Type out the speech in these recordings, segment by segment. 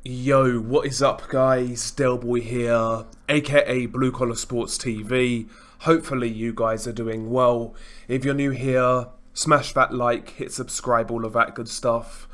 Yo, what is up guys? Delboy here, aka Blue Collar Sports TV. Hopefully you guys are doing well. If you're new here, smash that like, hit subscribe, all of that good stuff.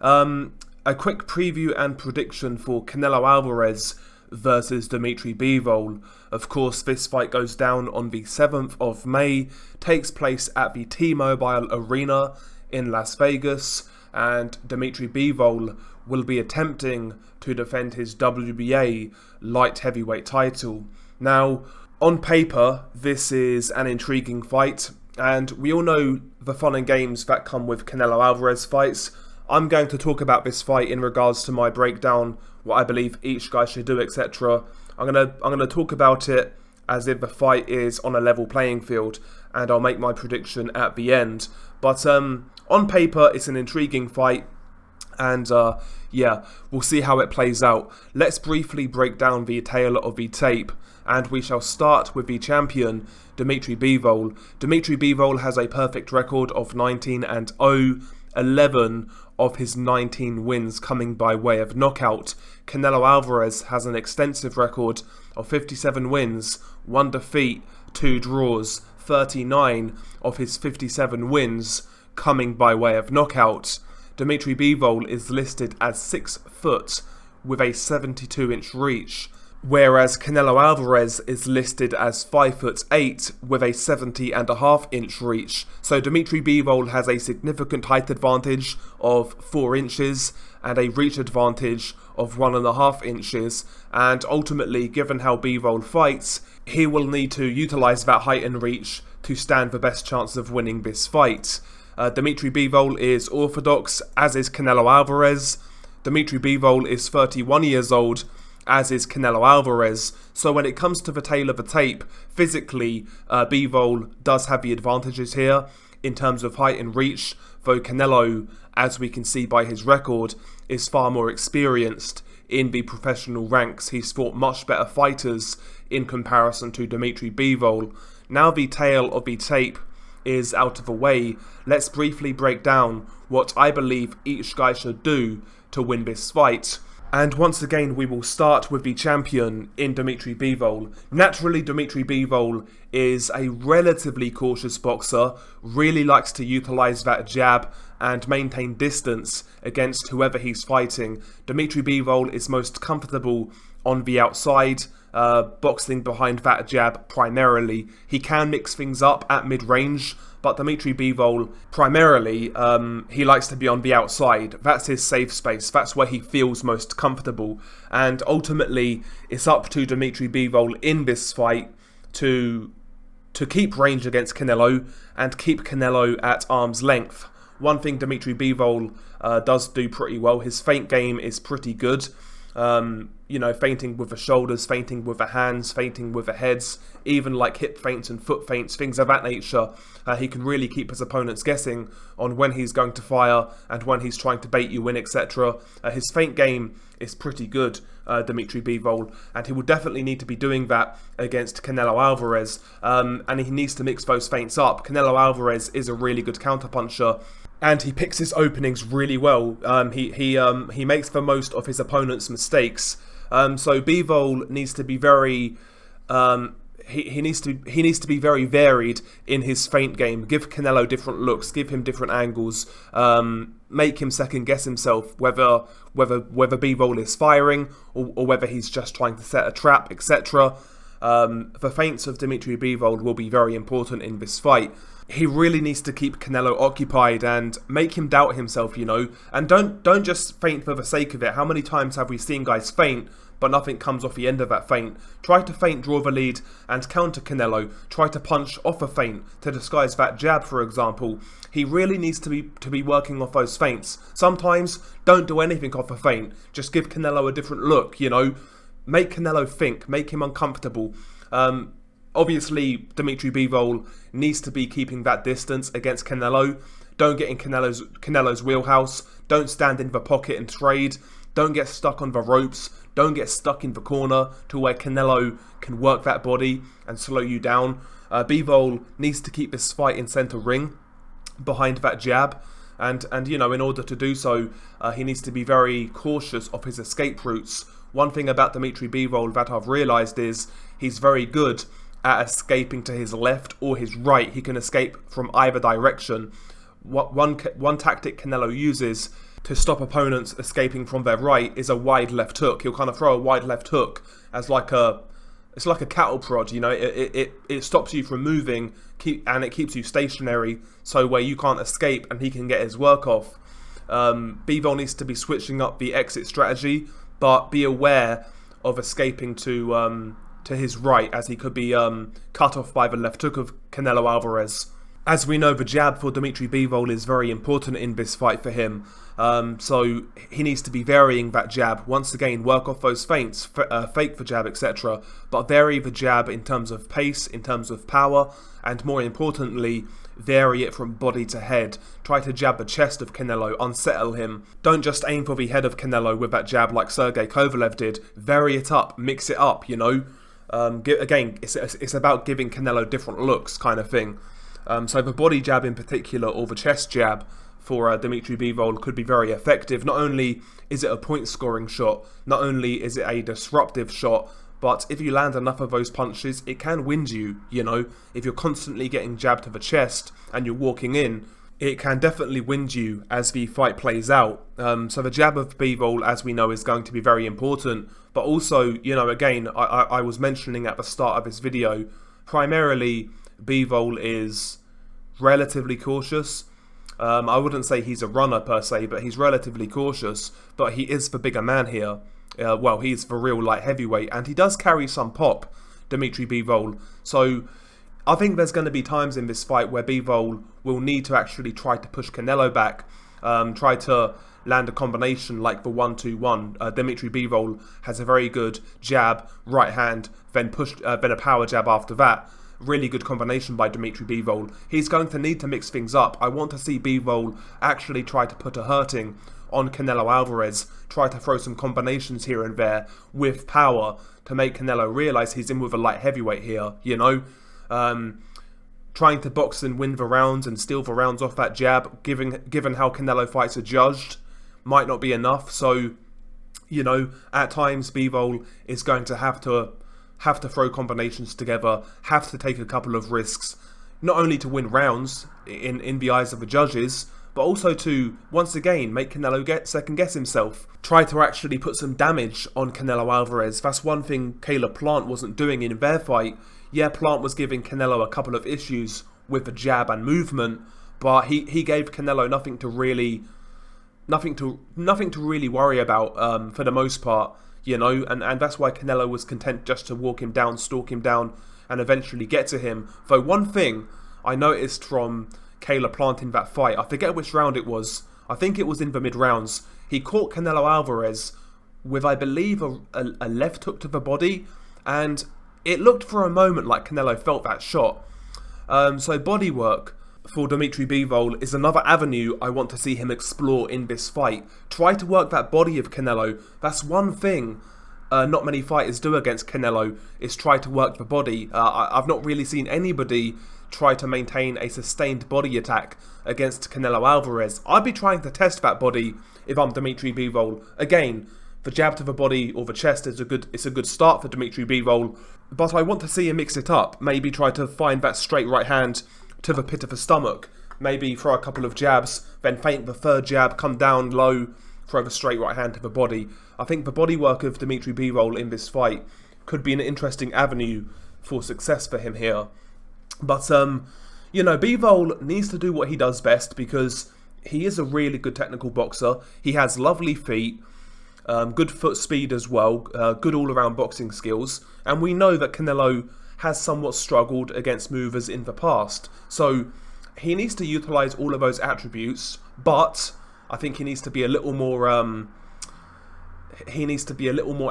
A quick preview and prediction for Canelo Alvarez versus Dmitry Bivol. Of course, this fight goes down on the 7th of May, takes place at the T-Mobile Arena in Las Vegas, and Dmitry Bivol will be attempting to defend his WBA light heavyweight title. Now, on paper, this is an intriguing fight, and we all know the fun and games that come with Canelo Alvarez fights. I'm going to talk about this fight in regards to my breakdown, what I believe each guy should do, etc. I'm gonna talk about it as if the fight is on a level playing field, and I'll make my prediction at the end. But on paper, it's an intriguing fight, and yeah, we'll see how it plays out. Let's briefly break down the tale of the tape, and we shall start with the champion, Dmitry Bivol. Dmitry Bivol has a perfect record of 19-0, 11 of his 19 wins coming by way of knockout. Canelo Alvarez has an extensive record of 57 wins, 1 defeat, 2 draws, 39 of his 57 wins coming by way of knockout. Dmitry Bivol is listed as 6 foot with a 72-inch reach, whereas Canelo Alvarez is listed as 5'8" with a 70.5-inch reach. So Dmitry Bivol has a significant height advantage of 4 inches and a reach advantage of 1.5 inches. And ultimately, given how Bivol fights, he will need to utilize that height and reach to stand the best chance of winning this fight. Dmitry Bivol is orthodox, as is Canelo Alvarez. Dmitry Bivol is 31 years old, as is Canelo Alvarez. So when it comes to the tale of the tape, physically, Bivol does have the advantages here in terms of height and reach, though Canelo, as we can see by his record, is far more experienced in the professional ranks. He's fought much better fighters in comparison to Dmitry Bivol. Now the tale of the tape is out of the way, let's briefly break down what I believe each guy should do to win this fight. And once again, we will start with the champion in Dmitry Bivol. Naturally, Dmitry Bivol is a relatively cautious boxer, really likes to utilize that jab and maintain distance against whoever he's fighting. Dmitry Bivol is most comfortable on the outside, boxing behind that jab primarily. He can mix things up at mid-range, but Dmitry Bivol, primarily, he likes to be on the outside. That's his safe space. That's where he feels most comfortable. And ultimately, it's up to Dmitry Bivol in this fight to keep range against Canelo and keep Canelo at arm's length. One thing Dmitry Bivol does do pretty well, his feint game is pretty good. You know, feinting with the shoulders, feinting with the hands, feinting with the heads, even like hip feints and foot feints, things of that nature. He can really keep his opponents guessing on when he's going to fire and when he's trying to bait you in, etc. His feint game is pretty good, Dmitry Bivol, and he will definitely need to be doing that against Canelo Alvarez, and he needs to mix those feints up. Canelo Alvarez is a really good counterpuncher, and he picks his openings really well. He makes the most of his opponent's mistakes. So Bivol needs to be very he needs to be very varied in his feint game. Give Canelo different looks, give him different angles, make him second guess himself whether Bivol is firing or whether he's just trying to set a trap, etc. The feints of Dmitry Bivol will be very important in this fight. He really needs to keep Canelo occupied and make him doubt himself, you know. And don't just feint for the sake of it. How many times have we seen guys feint, but nothing comes off the end of that feint? Try to feint, draw the lead, and counter Canelo. Try to punch off a feint to disguise that jab, for example. He really needs to be working off those feints. Sometimes, don't do anything off a feint. Just give Canelo a different look, you know. Make Canelo think, make him uncomfortable. Obviously, Dmitry Bivol needs to be keeping that distance against Canelo. Don't get in Canelo's wheelhouse. Don't stand in the pocket and trade. Don't get stuck on the ropes. Don't get stuck in the corner to where Canelo can work that body and slow you down. Bivol needs to keep this fight in center ring behind that jab. And you know, in order to do so, he needs to be very cautious of his escape routes. One thing about Dmitry Bivol that I've realised is he's very good at escaping to his left or his right. He can escape from either direction. One tactic Canelo uses to stop opponents escaping from their right is a wide left hook. He'll kind of throw a wide left hook as it's like a cattle prod, you know. It stops you from moving, and it keeps you stationary, so where you can't escape and he can get his work off. Bivol needs to be switching up the exit strategy, but be aware of escaping to his right, as he could be cut off by the left hook of Canelo Alvarez. As we know, the jab for Dmitry Bivol is very important in this fight for him. So he needs to be varying that jab. Once again, work off those feints, fake the jab, etc. But vary the jab in terms of pace, in terms of power, and more importantly, vary it from body to head. Try to jab the chest of Canelo, unsettle him. Don't just aim for the head of Canelo with that jab like Sergey Kovalev did. Vary it up, mix it up, you know. Again, it's about giving Canelo different looks, kind of thing. So the body jab in particular, or the chest jab for Dmitry Bivol, could be very effective. Not only is it a point scoring shot, not only is it a disruptive shot, but if you land enough of those punches, it can wind you, you know. If you're constantly getting jabbed to the chest and you're walking in, it can definitely wind you as the fight plays out. So the jab of Bivol, as we know, is going to be very important. But also, you know, again, I was mentioning at the start of this video, primarily Bivol is relatively cautious. I wouldn't say he's a runner per se, but he's relatively cautious. But he is the bigger man here. Well, he's the real light heavyweight, and he does carry some pop, Dmitry Bivol. So I think there's going to be times in this fight where Bivol will need to actually try to push Canelo back, try to land a combination like the 1-2-1. Dmitry Bivol has a very good jab, right hand, then a power jab after that. Really good combination by Dmitry Bivol. He's going to need to mix things up. I want to see Bivol actually try to put a hurting on Canelo Alvarez, try to throw some combinations here and there with power to make Canelo realise he's in with a light heavyweight here, you know. Trying to box and win the rounds and steal the rounds off that jab, given how Canelo fights are judged, might not be enough. So, you know, at times Bivol is going to have to throw combinations together, have to take a couple of risks, not only to win rounds in the eyes of the judges, but also to, once again, make Canelo second guess himself. Try to actually put some damage on Canelo Alvarez. That's one thing Caleb Plant wasn't doing in their fight. Yeah, Plant was giving Canelo a couple of issues with the jab and movement, but he gave Canelo nothing to really worry about for the most part. You know, and that's why Canelo was content just to walk him down, stalk him down, and eventually get to him. Though one thing I noticed from Caleb Plant in that fight, I forget which round it was, I think it was in the mid-rounds, he caught Canelo Alvarez with, I believe, a left hook to the body, and it looked for a moment like Canelo felt that shot. So body work for Dmitry Bivol is another avenue I want to see him explore in this fight. Try to work that body of Canelo. That's one thing not many fighters do against Canelo, is try to work the body. I've not really seen anybody try to maintain a sustained body attack against Canelo Alvarez. I'd be trying to test that body if I'm Dmitry Bivol. Again, the jab to the body or the chest is a good start for Dmitry Bivol, but I want to see him mix it up. Maybe try to find that straight right hand to the pit of the stomach. Maybe throw a couple of jabs, then feint the third jab, come down low, throw the straight right hand to the body. I think the body work of Dmitry Bivol in this fight could be an interesting avenue for success for him here. But, you know, Bivol needs to do what he does best, because he is a really good technical boxer. He has lovely feet, good foot speed as well, good all-around boxing skills. And we know that Canelo has somewhat struggled against movers in the past. So he needs to utilise all of those attributes, but I think he needs to be a little more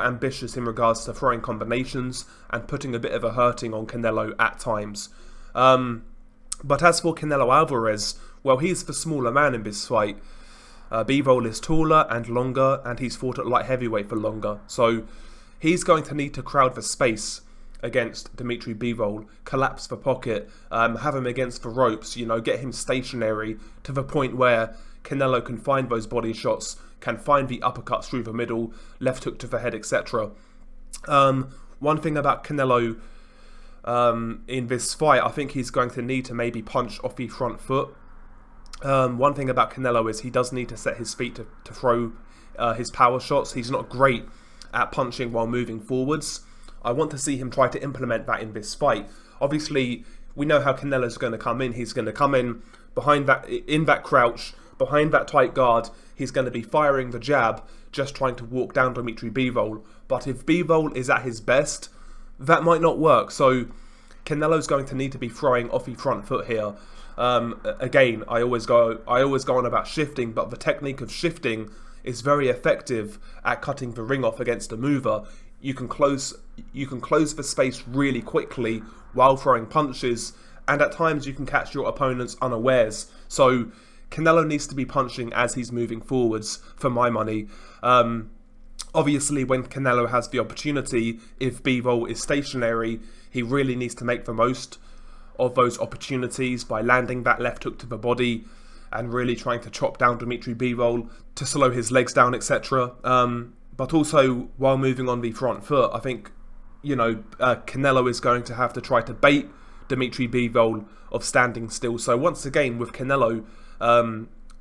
ambitious in regards to throwing combinations and putting a bit of a hurting on Canelo at times. But as for Canelo Alvarez, well, he's the smaller man in this fight. Bivol is taller and longer, and he's fought at light heavyweight for longer. So he's going to need to crowd the space against Dmitry Bivol, collapse the pocket, have him against the ropes, you know, get him stationary to the point where Canelo can find those body shots, can find the uppercuts through the middle, left hook to the head, etc. One thing about Canelo in this fight, I think he's going to need to maybe punch off the front foot. One thing about Canelo is he does need to set his feet to throw his power shots. He's not great at punching while moving forwards. I want to see him try to implement that in this fight. Obviously, we know how Canelo's going to come in. He's going to come in behind that, in that crouch, behind that tight guard. He's going to be firing the jab, just trying to walk down Dmitry Bivol. But if Bivol is at his best, that might not work. So Canelo's going to need to be throwing off the front foot here. Again, I always go on about shifting, but the technique of shifting is very effective at cutting the ring off against a mover. You can close the space really quickly while throwing punches, and at times you can catch your opponents unawares. So Canelo needs to be punching as he's moving forwards, for my money. Obviously, when Canelo has the opportunity, if Bivol is stationary, he really needs to make the most of those opportunities by landing that left hook to the body and really trying to chop down Dmitry Bivol to slow his legs down, etc. But also, while moving on the front foot, I think, Canelo is going to have to try to bait Dmitry Bivol of standing still. So once again, with Canelo,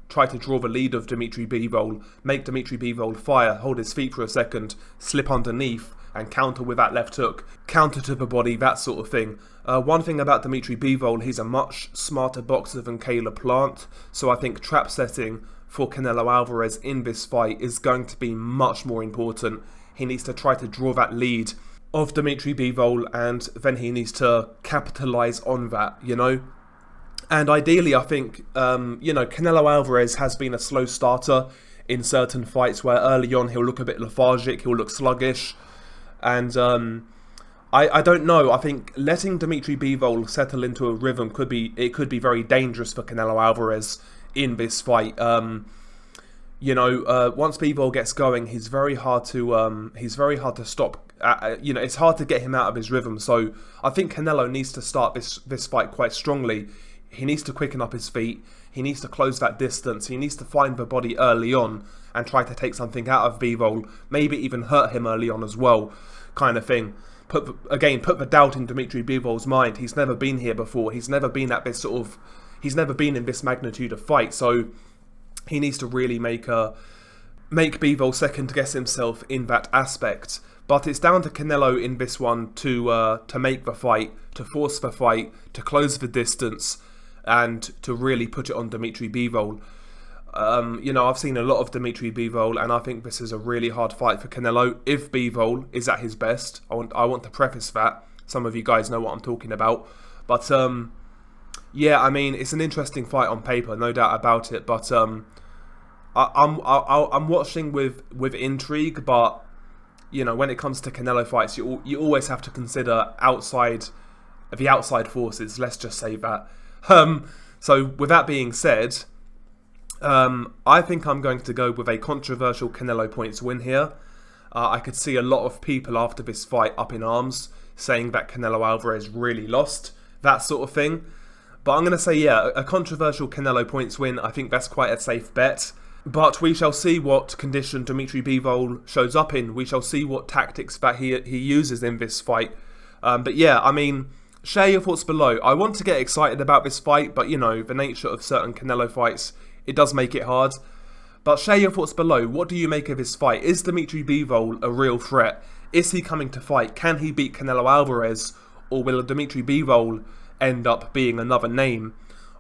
try to draw the lead of Dmitry Bivol, make Dmitry Bivol fire, hold his feet for a second, slip underneath, and counter with that left hook, counter to the body, that sort of thing. One thing about Dmitry Bivol, he's a much smarter boxer than Caleb Plant, so I think trap setting for Canelo Alvarez in this fight is going to be much more important. He needs to try to draw that lead of Dmitry Bivol, and then he needs to capitalise on that, And ideally, I think, Canelo Alvarez has been a slow starter in certain fights where early on he'll look a bit lethargic, he'll look sluggish, and I don't know. I think letting Dmitry Bivol settle into a rhythm could be very dangerous for Canelo Alvarez in this fight. Once Bivol gets going, he's very hard to stop. It's hard to get him out of his rhythm. So I think Canelo needs to start this fight quite strongly. He needs to quicken up his feet. He needs to close that distance. He needs to find the body early on and try to take something out of Bivol. Maybe even hurt him early on as well, kind of thing. Put the doubt in Dmitry Bivol's mind. He's never been here before. He's never been at this he's never been in this magnitude of fight. So he needs to really make Bivol second guess himself in that aspect. But it's down to Canelo in this one to make the fight, to force the fight, to close the distance, and to really put it on Dmitry Bivol. I've seen a lot of Dmitry Bivol, and I think this is a really hard fight for Canelo. If Bivol is at his best, I want to preface that. Some of you guys know what I'm talking about. But, it's an interesting fight on paper, no doubt about it. But I'm watching with intrigue, but, when it comes to Canelo fights, you always have to consider the outside forces, let's just say that. So with that being said, I think I'm going to go with a controversial Canelo points win here. I could see a lot of people after this fight up in arms, saying that Canelo Alvarez really lost, that sort of thing. But I'm going to say, a controversial Canelo points win. I think that's quite a safe bet. But we shall see what condition Dmitry Bivol shows up in. We shall see what tactics that he uses in this fight. Share your thoughts below. I want to get excited about this fight, but the nature of certain Canelo fights, it does make it hard. But share your thoughts below. What do you make of this fight? Is Dmitry Bivol a real threat? Is he coming to fight? Can he beat Canelo Alvarez? Or will Dmitry Bivol end up being another name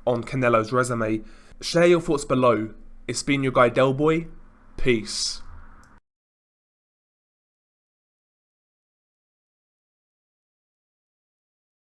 on Canelo's resume? Share your thoughts below. It's been your guy Delboy. Peace.